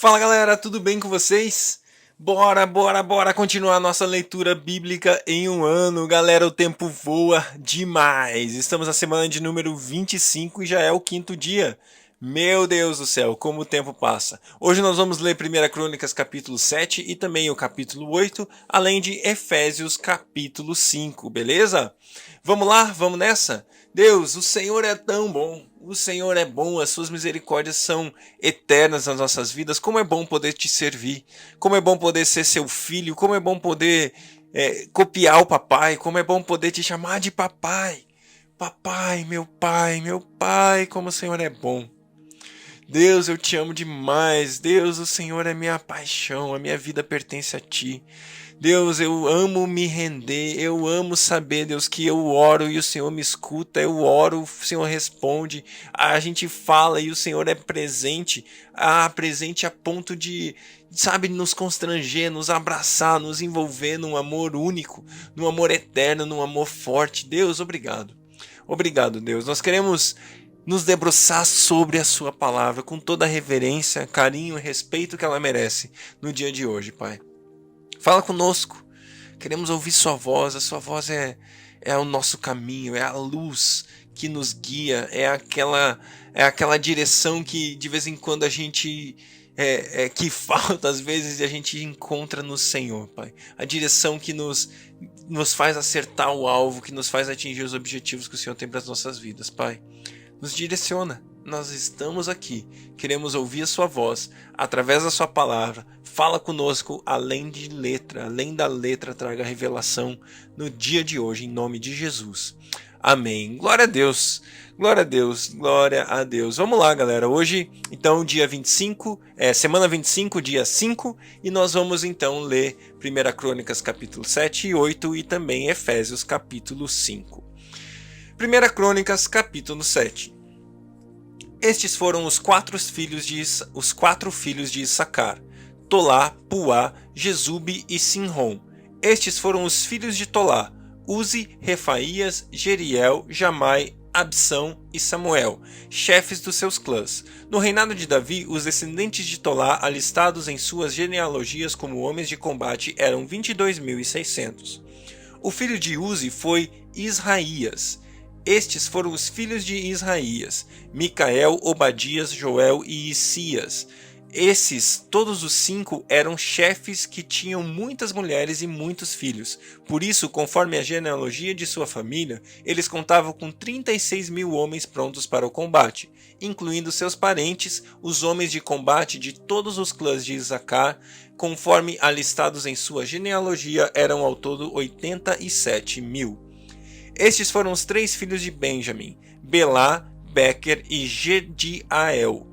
Fala galera, tudo bem com vocês? Bora continuar nossa leitura bíblica em um ano. Galera, o tempo voa demais. Estamos na semana de número 25 e já é o quinto dia. Meu Deus do céu, como o tempo passa. Hoje nós vamos ler 1 Crônicas capítulo 7 e também o capítulo 8, além de Efésios capítulo 5, beleza? Vamos lá, vamos nessa? Deus, o Senhor é tão bom. O Senhor é bom, as suas misericórdias são eternas nas nossas vidas. Como é bom poder te servir. Como é bom poder ser seu filho. Como é bom poder copiar o papai. Como é bom poder te chamar de papai. Papai, meu pai, como o Senhor é bom. Deus, eu te amo demais. Deus, o Senhor é minha paixão. A minha vida pertence a ti. Deus, eu amo me render, eu amo saber, Deus, que eu oro e o Senhor me escuta, eu oro, o Senhor responde, a gente fala e o Senhor é presente, presente a ponto de, sabe, nos constranger, nos abraçar, nos envolver num amor único, num amor eterno, num amor forte. Deus, obrigado. Obrigado, Deus. Nós queremos nos debruçar sobre a sua palavra com toda a reverência, carinho e respeito que ela merece no dia de hoje, Pai. Fala conosco, queremos ouvir sua voz, a sua voz é o nosso caminho, é a luz que nos guia, é aquela direção que de vez em quando a gente que falta às vezes e a gente encontra no Senhor, Pai. A direção que nos faz acertar o alvo, que nos faz atingir os objetivos que o Senhor tem para as nossas vidas, Pai. Nos direciona. Nós estamos aqui, queremos ouvir a sua voz, através da sua palavra, fala conosco além de letra, além da letra traga revelação no dia de hoje, em nome de Jesus. Amém. Glória a Deus, glória a Deus, glória a Deus. Vamos lá, galera, hoje, então, dia 25, semana 25, dia 5, e nós vamos então ler 1 Crônicas capítulo 7 e 8 e também Efésios capítulo 5. 1 Crônicas capítulo 7. Estes foram os quatro filhos de Issacar: Tolá, Puá, Jesube e Sinrom. Estes foram os filhos de Tolá: Uzi, Refaías, Jeriel, Jamai, Absão e Samuel, chefes dos seus clãs. No reinado de Davi, os descendentes de Tolá, alistados em suas genealogias como homens de combate, eram 22.600. O filho de Uzi foi Israías. Estes foram os filhos de Israías: Micael, Obadias, Joel e Isias. Esses, todos os 5, eram chefes que tinham muitas mulheres e muitos filhos. Por isso, conforme a genealogia de sua família, eles contavam com 36.000 homens prontos para o combate, incluindo seus parentes, os homens de combate de todos os clãs de Issacar, conforme alistados em sua genealogia, eram ao todo 87.000. Estes foram os 3 filhos de Benjamim: Belá, Bequer e Gediael.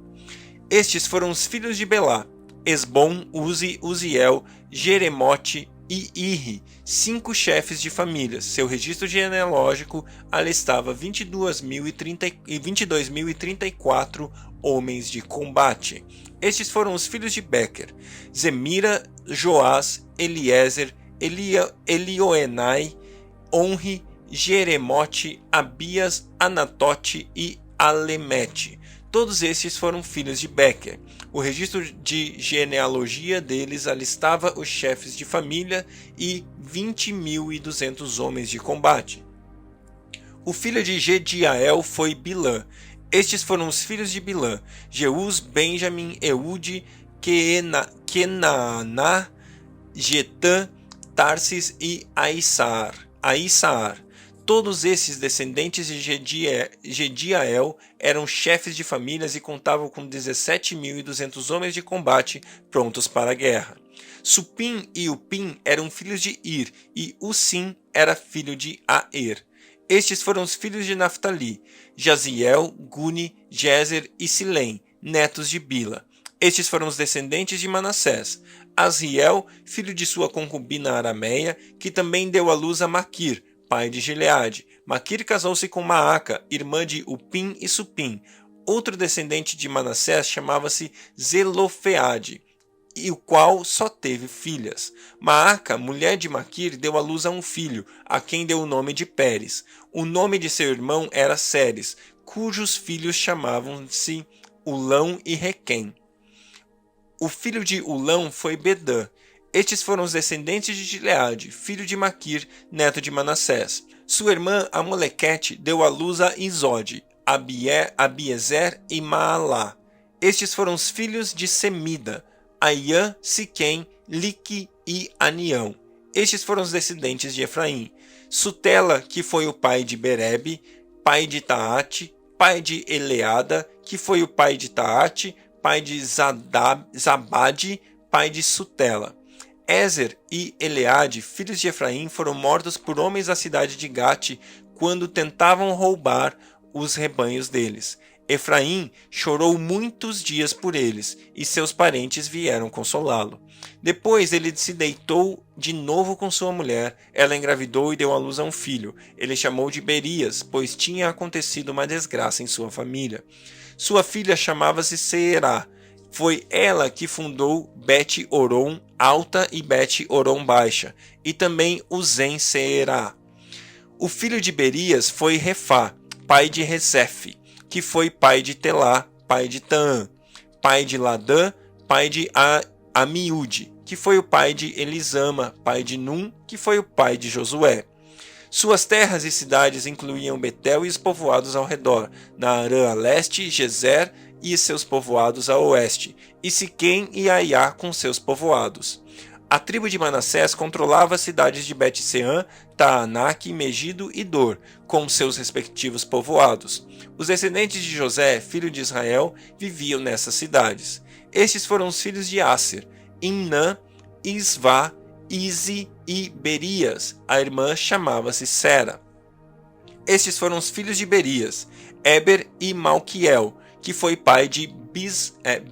Estes foram os filhos de Belá: Esbom, Uzi, Uziel, Jeremote e Irri, 5 chefes de famílias. Seu registro genealógico alistava 22.034 homens de combate. Estes foram os filhos de Bequer: Zemira, Joás, Eliezer, Elioenai, Onri, Jeremote, Abias, Anatote e Alemete. Todos estes foram filhos de Bequer. O registro de genealogia deles alistava os chefes de família e 20.200 homens de combate. O filho de Gediael foi Bilã. Estes foram os filhos de Bilã: Jeus, Benjamim, Eude, Kenaaná, Getã, Tarsis e Aissaar. Todos esses descendentes de Gediael eram chefes de famílias e contavam com 17.200 homens de combate prontos para a guerra. Supim e Upim eram filhos de Ir, e Usim era filho de Aer. Estes foram os filhos de Naftali: Jaziel, Guni, Jezer e Silém, netos de Bila. Estes foram os descendentes de Manassés: Asriel, filho de sua concubina Arameia, que também deu à luz a Maquir, pai de Gileade. Maquir casou-se com Maaca, irmã de Upim e Supim. Outro descendente de Manassés chamava-se Zelofeade, e o qual só teve filhas. Maaca, mulher de Maquir, deu à luz a um filho, a quem deu o nome de Pérez. O nome de seu irmão era Ceres, cujos filhos chamavam-se Ulão e Requém. O filho de Ulão foi Bedã. Estes foram os descendentes de Gileade, filho de Maquir, neto de Manassés. Sua irmã Amolequete deu à luz a Izode, Abiezer e Maalá. Estes foram os filhos de Semida, Aiã, Siquém, Lique e Anião. Estes foram os descendentes de Efraim. Sutela, que foi o pai de Berebe, pai de Taate, pai de Eleada, que foi o pai de Taate, pai de Zabade, pai de Sutela. Ezer e Eleade, filhos de Efraim, foram mortos por homens da cidade de Gate quando tentavam roubar os rebanhos deles. Efraim chorou muitos dias por eles, e seus parentes vieram consolá-lo. Depois ele se deitou de novo com sua mulher, ela engravidou e deu à luz a um filho. Ele chamou de Berias, pois tinha acontecido uma desgraça em sua família. Sua filha chamava-se Seerá. Foi ela que fundou Bet-Oron Alta e Bet-Oron Baixa, e também Uzen-Seerá. O filho de Berias foi Refá, pai de Rezefe, que foi pai de Telá, pai de Taã, pai de Ladã, pai de Amiúde, que foi o pai de Elisama, pai de Num, que foi o pai de Josué. Suas terras e cidades incluíam Betel e os povoados ao redor, Naarã a leste, Gezer e seus povoados a oeste, e Siquém e Aiá com seus povoados. A tribo de Manassés controlava as cidades de Bet-Seã, Taanaque, Megido e Dor, com seus respectivos povoados. Os descendentes de José, filho de Israel, viviam nessas cidades. Estes foram os filhos de Aser: Imnã, Isvá, Ize e Berias. A irmã chamava-se Sera. Estes foram os filhos de Berias: Eber e Malquiel, que foi pai de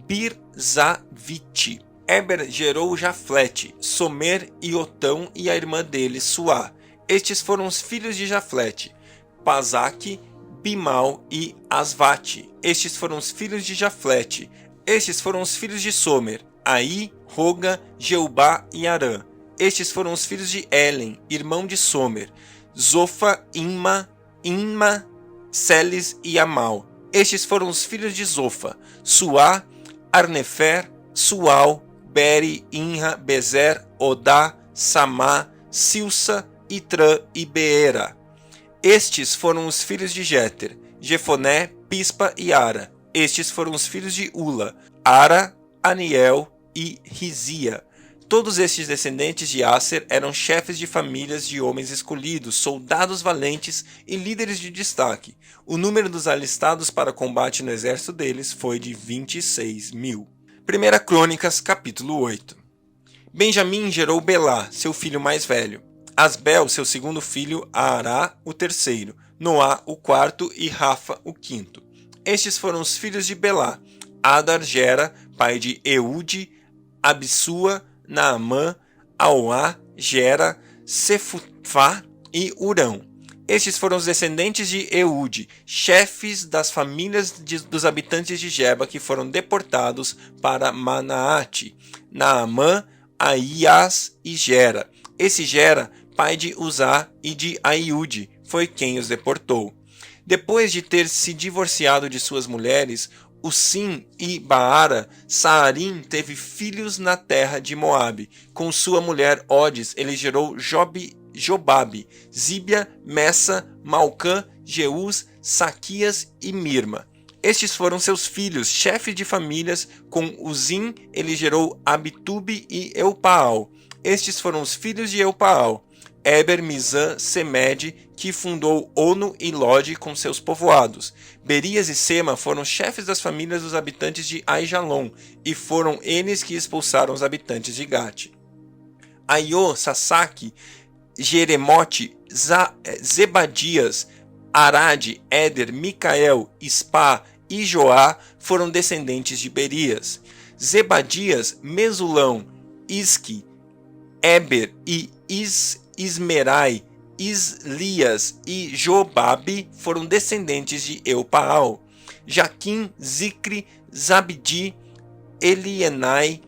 Birzavite. Eber gerou Jaflete, Somer e Otão e a irmã dele, Suá. Estes foram os filhos de Jaflete: Pazaque, Bimal e Asvate. Estes foram os filhos de Jaflete. Estes foram os filhos de Somer: Aí, Roga, Jeubá e Arã. Estes foram os filhos de Elen, irmão de Somer: Zofa, Inma, Seles e Amal. Estes foram os filhos de Zofa: Suá, Arnefer, Sual, Beri, Inra, Bezer, Odá, Samá, Silsa, Itrã e Beera. Estes foram os filhos de Jéter: Jefoné, Pispa e Ara. Estes foram os filhos de Ula: Ara, Aniel e Rizia. Todos estes descendentes de Aser eram chefes de famílias de homens escolhidos, soldados valentes e líderes de destaque. O número dos alistados para combate no exército deles foi de 26.000. 1 Crônicas, capítulo 8. Benjamim gerou Belá, seu filho mais velho; Asbel, seu segundo filho; Ará, o terceiro; Noá, o quarto; e Rafa, o quinto. Estes foram os filhos de Belá: Adar gera, pai de Eude, Absua, Naamã, Auá, Gera, Sefufá e Urão. Estes foram os descendentes de Eude, chefes das famílias dos habitantes de Geba que foram deportados para Manaate: Naamã, Aias e Gera. Esse Gera, pai de Uzá e de Aiude, foi quem os deportou. Depois de ter se divorciado de suas mulheres, Usim e Baara, Saarim teve filhos na terra de Moabe. Com sua mulher Odes, ele gerou Jobabe, Zíbia, Messa, Malcã, Jeús, Saquias e Mirma. Estes foram seus filhos, chefes de famílias. Com Uzim, ele gerou Abitube e Eupaal. Estes foram os filhos de Eupaal: Eber, Mizã, Semede, que fundou Ono e Lode com seus povoados. Berias e Sema foram chefes das famílias dos habitantes de Aijalon, e foram eles que expulsaram os habitantes de Gate. Aiô, Sasaque, Jeremote, Zebadias, Arade, Éder, Micael, Ispá e Joá foram descendentes de Berias. Zebadias, Mesulão, Isque, Eber e Ismerai, Islias e Jobabe foram descendentes de Eupaal. Jaquim, Zicre, Zabdi, Elienai,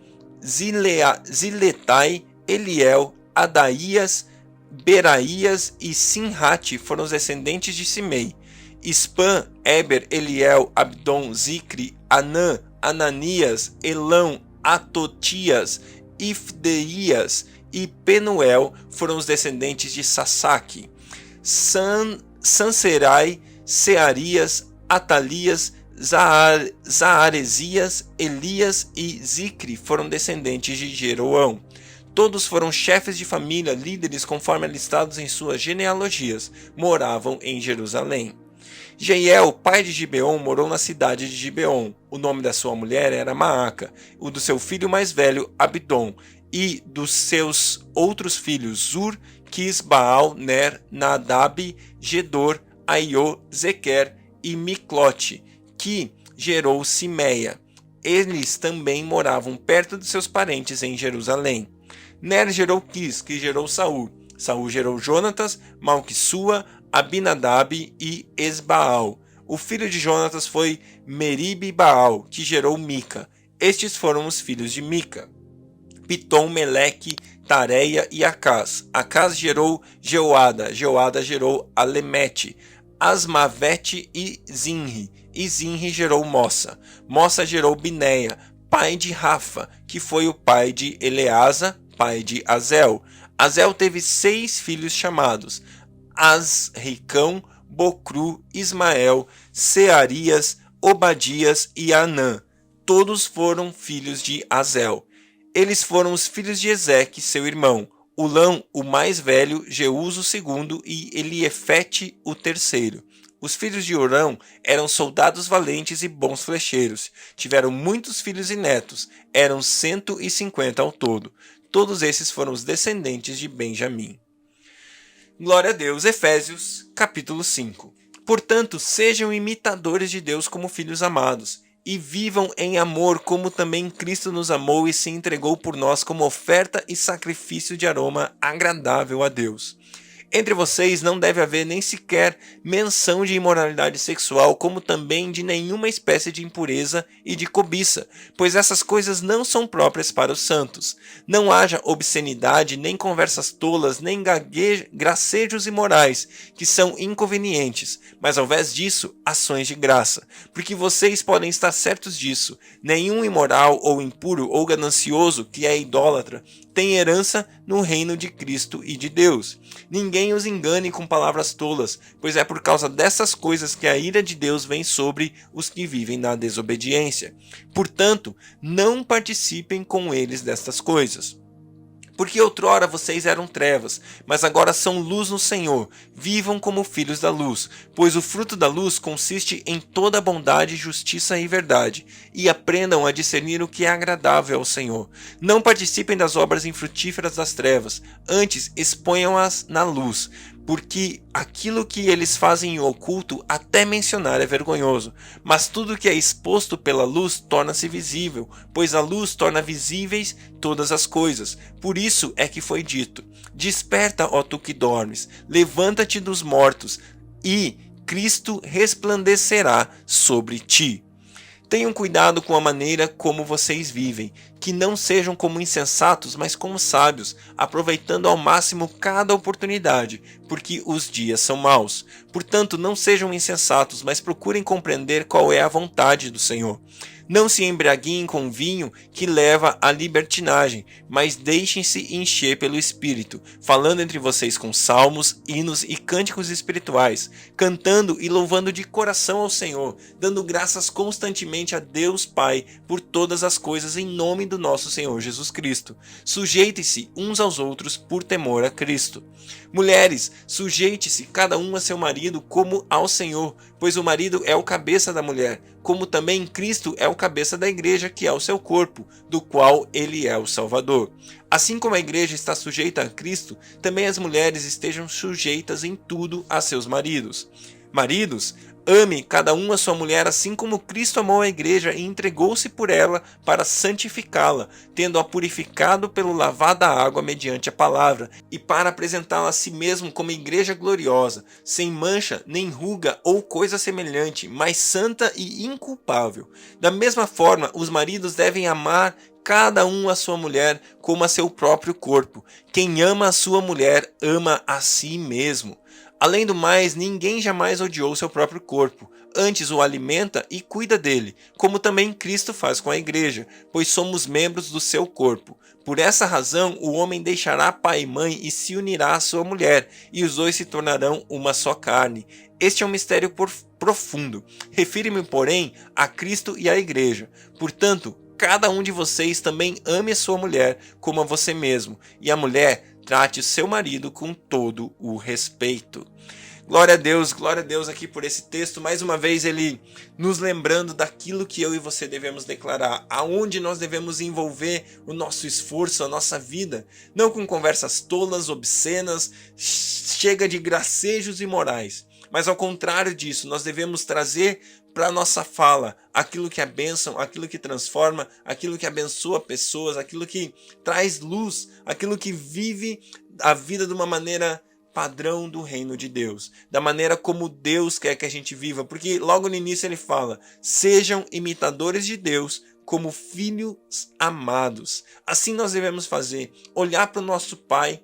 Ziletai, Eliel, Adaías, Beraías e Sinrate foram os descendentes de Simei. Ispã, Eber, Eliel, Abdon, Zicre, Anã, Ananias, Elão, Atotias, Ifdeias e Penuel foram os descendentes de Sasaque. Sanserai, Searias, Atalias, Zaaresias, Elias e Zicre foram descendentes de Jeroão. Todos foram chefes de família, líderes conforme listados em suas genealogias, moravam em Jerusalém. Jeiel, pai de Gibeon, morou na cidade de Gibeon. O nome da sua mulher era Maaca, o do seu filho mais velho, Abidom, e dos seus outros filhos, Zur, Quis, Baal, Ner, Nadab, Gedor, Aiô, Zequer e Miclote, que gerou Simeia. Eles também moravam perto de seus parentes em Jerusalém. Ner gerou Quis, que gerou Saul. Saul gerou Jonatas, Malquissua, Abinadab e Esbaal. O filho de Jonatas foi Meribe-Baal, que gerou Mica. Estes foram os filhos de Mica: Pitom, Meleque, Tareia e Acás. Acás gerou Jeoada. Jeoada gerou Alemete, Asmavete e Zinri. E Zinri gerou Mossa. Mossa gerou Bineia, pai de Rafa, que foi o pai de Eleasa, pai de Azel. Azel teve 6 filhos chamados Asricão, Bocru, Ismael, Searias, Obadias e Anã. Todos foram filhos de Azel. Eles foram os filhos de Ezeque, seu irmão, Ulão, o mais velho, Jeuso, o segundo, e Eliefete, o terceiro. Os filhos de Urão eram soldados valentes e bons flecheiros. Tiveram muitos filhos e netos, eram 150 ao todo. Todos esses foram os descendentes de Benjamim. Glória a Deus. Efésios, capítulo 5. Portanto, sejam imitadores de Deus como filhos amados, e vivam em amor, como também Cristo nos amou e se entregou por nós como oferta e sacrifício de aroma agradável a Deus. Entre vocês não deve haver nem sequer menção de imoralidade sexual, como também de nenhuma espécie de impureza e de cobiça, pois essas coisas não são próprias para os santos. Não haja obscenidade, nem conversas tolas, nem gracejos imorais, que são inconvenientes, mas ao invés disso, ações de graça. Porque vocês podem estar certos disso: nenhum imoral ou impuro ou ganancioso, que é idólatra, tem herança no reino de Cristo e de Deus. Ninguém os engane com palavras tolas, pois é por causa dessas coisas que a ira de Deus vem sobre os que vivem na desobediência. Portanto, não participem com eles destas coisas. Porque outrora vocês eram trevas, mas agora são luz no Senhor. Vivam como filhos da luz, pois o fruto da luz consiste em toda bondade, justiça e verdade. E aprendam a discernir o que é agradável ao Senhor. Não participem das obras infrutíferas das trevas, antes exponham-as na luz. Porque aquilo que eles fazem em oculto, até mencionar é vergonhoso. Mas tudo que é exposto pela luz torna-se visível, pois a luz torna visíveis todas as coisas. Por isso é que foi dito: desperta, ó tu que dormes, levanta-te dos mortos, e Cristo resplandecerá sobre ti. Tenham cuidado com a maneira como vocês vivem, que não sejam como insensatos, mas como sábios, aproveitando ao máximo cada oportunidade, porque os dias são maus. Portanto, não sejam insensatos, mas procurem compreender qual é a vontade do Senhor. Não se embriaguem com vinho, que leva à libertinagem, mas deixem-se encher pelo Espírito, falando entre vocês com salmos, hinos e cânticos espirituais, cantando e louvando de coração ao Senhor, dando graças constantemente a Deus Pai por todas as coisas em nome do nosso Senhor Jesus Cristo. Sujeitem-se uns aos outros por temor a Cristo. Mulheres, sujeite-se cada um a seu marido como ao Senhor, pois o marido é o cabeça da mulher, como também Cristo é o cabeça da igreja, que é o seu corpo, do qual ele é o Salvador. Assim como a igreja está sujeita a Cristo, também as mulheres estejam sujeitas em tudo a seus maridos. Maridos, ame cada um a sua mulher, assim como Cristo amou a igreja e entregou-se por ela para santificá-la, tendo-a purificado pelo lavar da água mediante a palavra, e para apresentá-la a si mesmo como igreja gloriosa, sem mancha, nem ruga ou coisa semelhante, mas santa e inculpável. Da mesma forma, os maridos devem amar cada um a sua mulher como a seu próprio corpo. Quem ama a sua mulher ama a si mesmo. Além do mais, ninguém jamais odiou seu próprio corpo, Antes o alimenta e cuida dele, como também Cristo faz com a igreja, pois somos membros do seu corpo. Por essa razão, o homem deixará pai e mãe e se unirá à sua mulher, e os dois se tornarão uma só carne. Este é um mistério profundo. Refiro-me, porém, a Cristo e à igreja. Portanto, cada um de vocês também ame a sua mulher como a você mesmo, e a mulher trate o seu marido com todo o respeito. Glória a Deus aqui por esse texto, mais uma vez ele nos lembrando daquilo que eu e você devemos declarar, aonde nós devemos envolver o nosso esforço, a nossa vida, não com conversas tolas, obscenas, chega de gracejos imorais, mas ao contrário disso, nós devemos trazer para a nossa fala aquilo que é bênção, aquilo que transforma, aquilo que abençoa pessoas, aquilo que traz luz, aquilo que vive a vida de uma maneira padrão do reino de Deus, da maneira como Deus quer que a gente viva, porque logo no início ele fala: sejam imitadores de Deus como filhos amados. Assim nós devemos fazer, olhar para o nosso Pai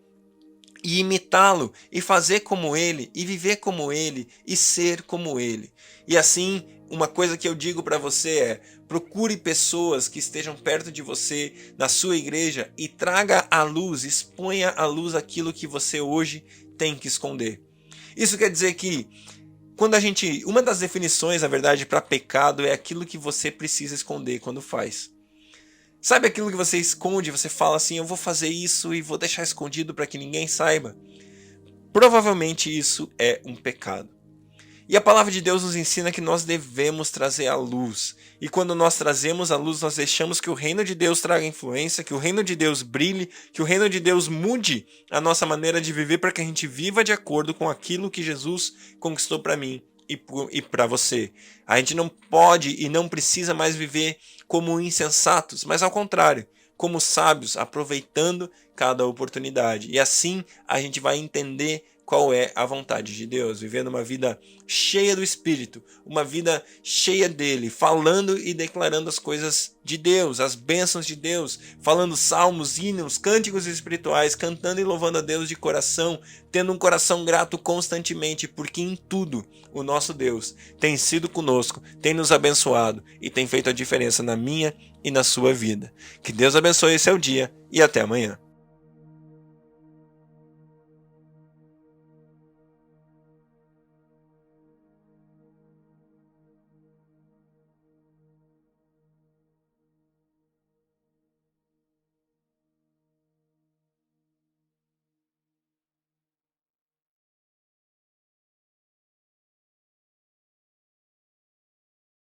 e imitá-lo, e fazer como ele, e viver como ele, e ser como ele. E assim, uma coisa que eu digo para você é: procure pessoas que estejam perto de você, na sua igreja, e traga à luz, exponha à luz aquilo que você hoje tem que esconder. Isso quer dizer que uma das definições, na verdade, para pecado é aquilo que você precisa esconder quando faz. Sabe aquilo que você esconde, você fala assim: eu vou fazer isso e vou deixar escondido para que ninguém saiba? Provavelmente isso é um pecado. E a palavra de Deus nos ensina que nós devemos trazer a luz. E quando nós trazemos a luz, nós deixamos que o reino de Deus traga influência, que o reino de Deus brilhe, que o reino de Deus mude a nossa maneira de viver para que a gente viva de acordo com aquilo que Jesus conquistou para mim e para você. A gente não pode e não precisa mais viver como insensatos, mas ao contrário, como sábios, aproveitando cada oportunidade. E assim a gente vai entender qual é a vontade de Deus, vivendo uma vida cheia do Espírito, uma vida cheia dele, falando e declarando as coisas de Deus, as bênçãos de Deus, falando salmos, hinos, cânticos espirituais, cantando e louvando a Deus de coração, tendo um coração grato constantemente, porque em tudo o nosso Deus tem sido conosco, tem nos abençoado e tem feito a diferença na minha e na sua vida. Que Deus abençoe esse seu dia e até amanhã.